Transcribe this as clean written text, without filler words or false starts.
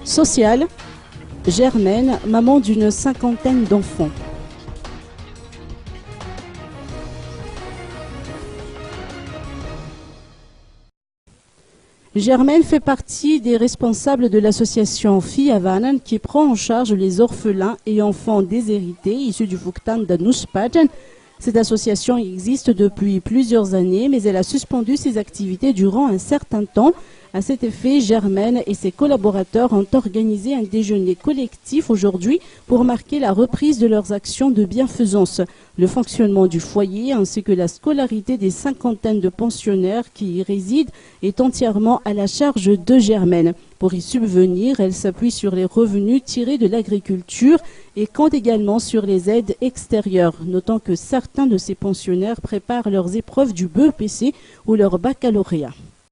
Sociale, Germaine, maman d'une cinquantaine d'enfants. Germaine fait partie des responsables de l'association Fiavanen qui prend en charge les orphelins et enfants déshérités issus du Fuktan d'Anuspajan. Cette association existe depuis plusieurs années, mais elle a suspendu ses activités durant un certain temps. À cet effet, Germaine et ses collaborateurs ont organisé un déjeuner collectif aujourd'hui pour marquer la reprise de leurs actions de bienfaisance. Le fonctionnement du foyer ainsi que la scolarité des cinquantaines de pensionnaires qui y résident est entièrement à la charge de Germaine. Pour y subvenir, elle s'appuie sur les revenus tirés de l'agriculture et compte également sur les aides extérieures. Notons que certains de ces pensionnaires préparent leurs épreuves du BEPC ou leur baccalauréat.